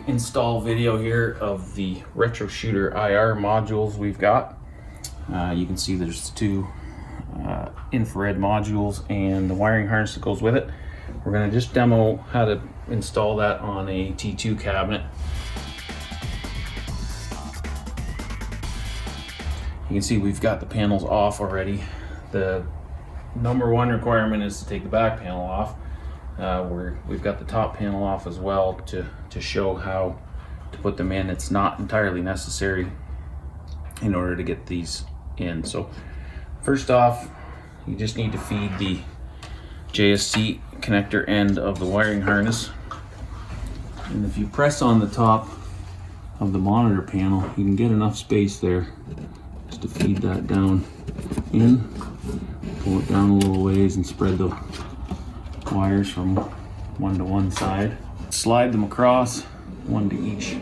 install video here of the retro shooter IR modules we've got. You can see there's two infrared modules and the wiring harness that goes with it. We're going to just demo how to install that on a T2 cabinet. You can see we've got the panels off already. The number one requirement is to take the back panel off. We've got the top panel off as well to show how to put them in. It's not entirely necessary in order to get these in. So first off, you just need to feed the JST connector end of the wiring harness. And if you press on the top of the monitor panel, you can get enough space there just to feed that down in. Pull it down a little ways and spread the wires from one to one side. Slide them across, one to each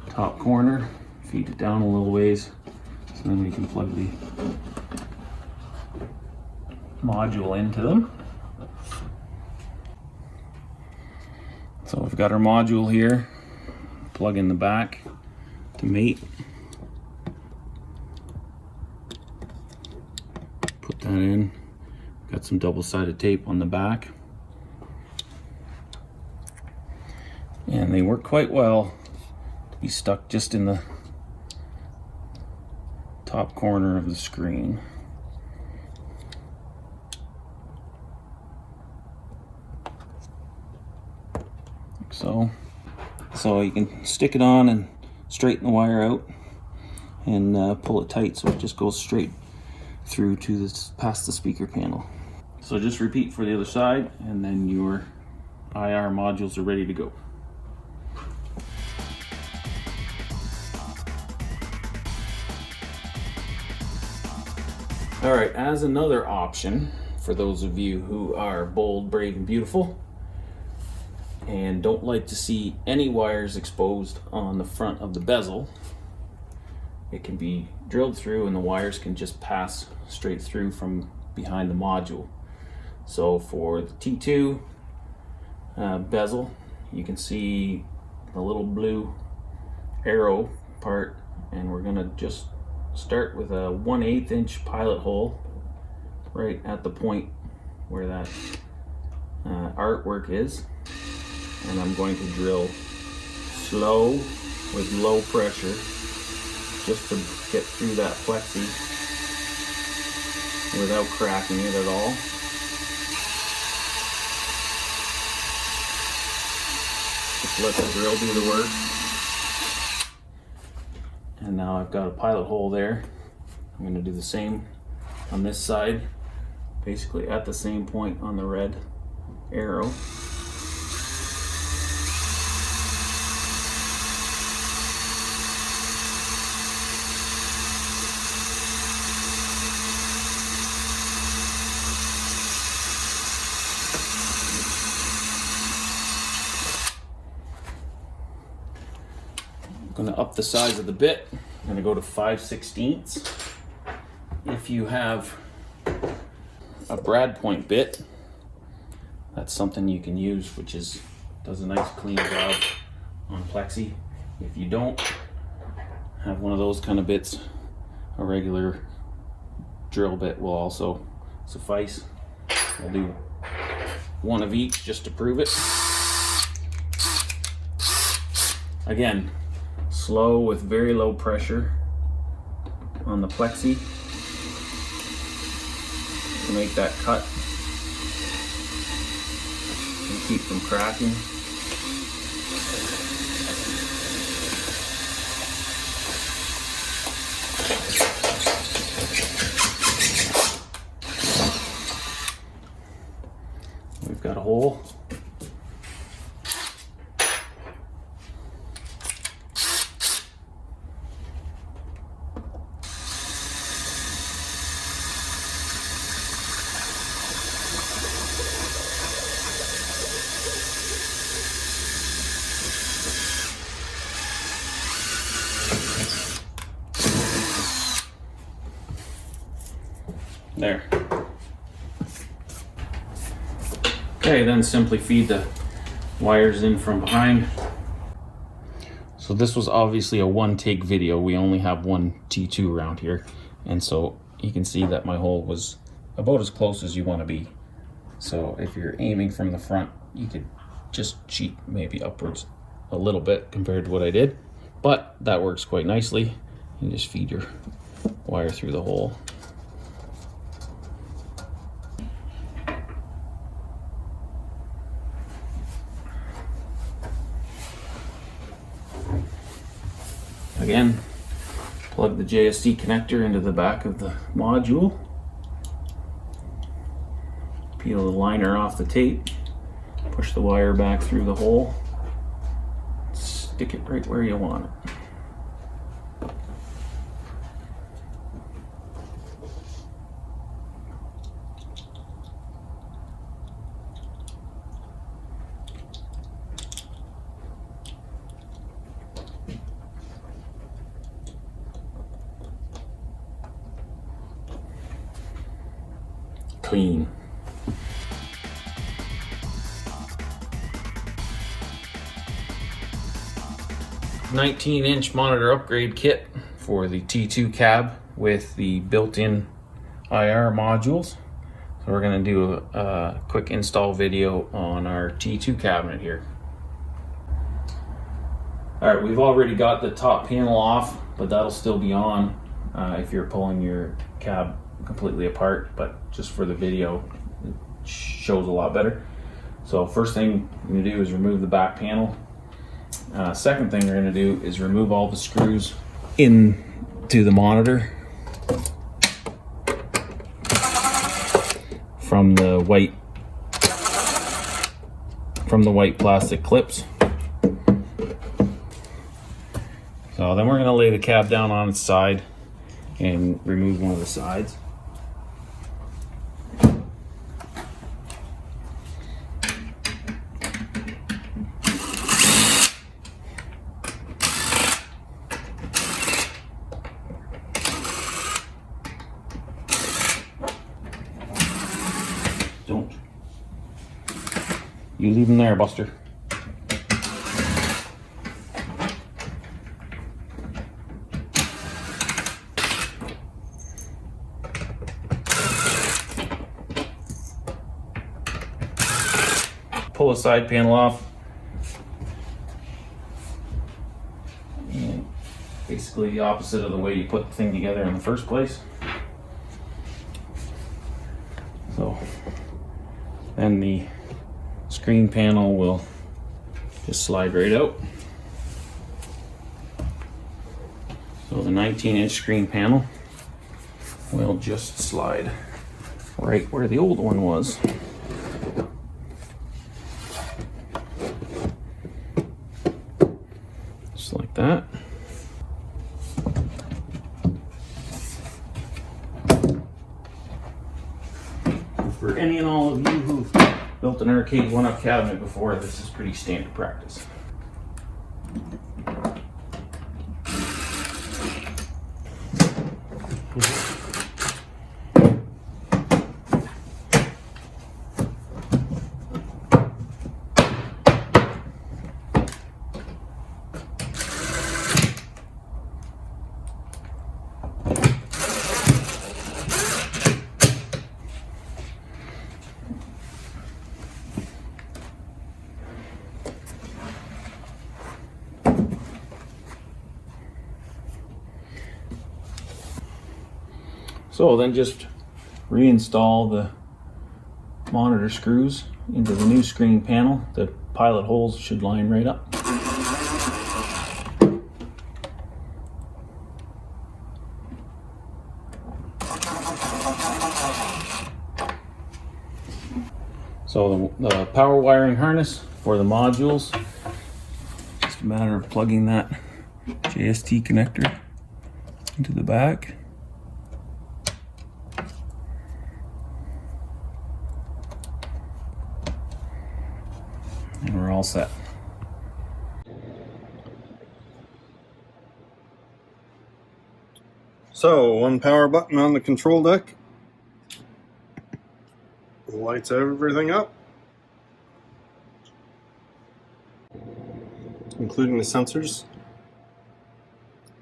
top corner. Feed it down a little ways, so then we can plug the module into them. So we've got our module here. Plug in the back to mate. Put that in. Got some double-sided tape on the back. And they work quite well to be stuck just in the top corner of the screen. Like so you can stick it on and straighten the wire out and pull it tight so it just goes straight through to this past the speaker panel. So just repeat for the other side and then your IR modules are ready to go. Alright, as another option for those of you who are bold, brave, and beautiful and don't like to see any wires exposed on the front of the bezel, it can be drilled through and the wires can just pass straight through from behind the module. So for the T2 bezel, you can see the little blue arrow part, and we're gonna just start with a 1/8 inch pilot hole right at the point where that artwork is. And I'm going to drill slow with low pressure just to get through that plexi without cracking it at all. Just let the drill do the work. And now I've got a pilot hole there. I'm going to do the same on this side, basically at the same point on the red arrow. I'm going to up the size of the bit. I'm going to go to 5/16. If you have a brad point bit, that's something you can use, which does a nice clean job on plexi. If you don't have one of those kind of bits, a regular drill bit will also suffice. I'll do one of each just to prove it. Again, slow with very low pressure on the plexi to make that cut and keep from cracking. We've got a hole. There. Okay, then simply feed the wires in from behind. So this was obviously a one-take video. We only have one T2 around here. And so you can see that my hole was about as close as you want to be. So if you're aiming from the front, you could just cheat maybe upwards a little bit compared to what I did. But that works quite nicely. You just feed your wire through the hole. Again, plug the JST connector into the back of the module. Peel the liner off the tape. Push the wire back through the hole. Stick it right where you want it. Clean. 19-inch monitor upgrade kit for the T2 cab with the built-in IR modules. So we're going to do a quick install video on our T2 cabinet here. Alright, we've already got the top panel off, but that'll still be on if you're pulling your cab completely apart, but just for the video it shows a lot better. So first thing I'm going to do is remove the back panel. Second thing we're going to do is remove all the screws into the monitor from the white plastic clips. So then we're going to lay the cab down on its side and remove one of the sides. Don't. You leave them there, Buster. Pull the side panel off. And basically the opposite of the way you put the thing together in the first place. So then the screen panel will just slide right out. So the 19-inch screen panel will just slide right where the old one was. Just like that. For any and all of you who've built an Arcade1up cabinet before, this is pretty standard practice. So then just reinstall the monitor screws into the new screen panel. The pilot holes should line right up. So the power wiring harness for the modules, just a matter of plugging that JST connector into the back. And we're all set. So, one power button on the control deck lights everything up, including the sensors.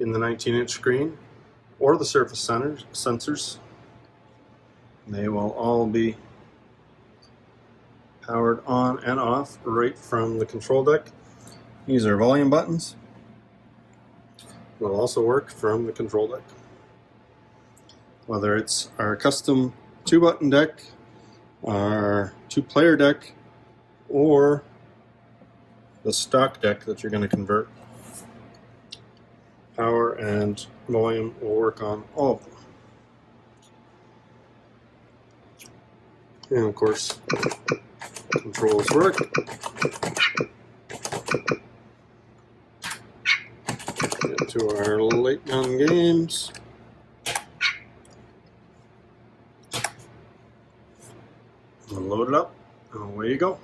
in the 19-inch screen or the surface sensors. They will all be powered on and off right from the control deck. These are volume buttons. Will also work from the control deck. Whether it's our custom 2-button deck, our 2-player deck, or the stock deck that you're going to convert, power and volume will work on all of them. And of course, controls work. Get to our late gun games. Load it up, and away you go.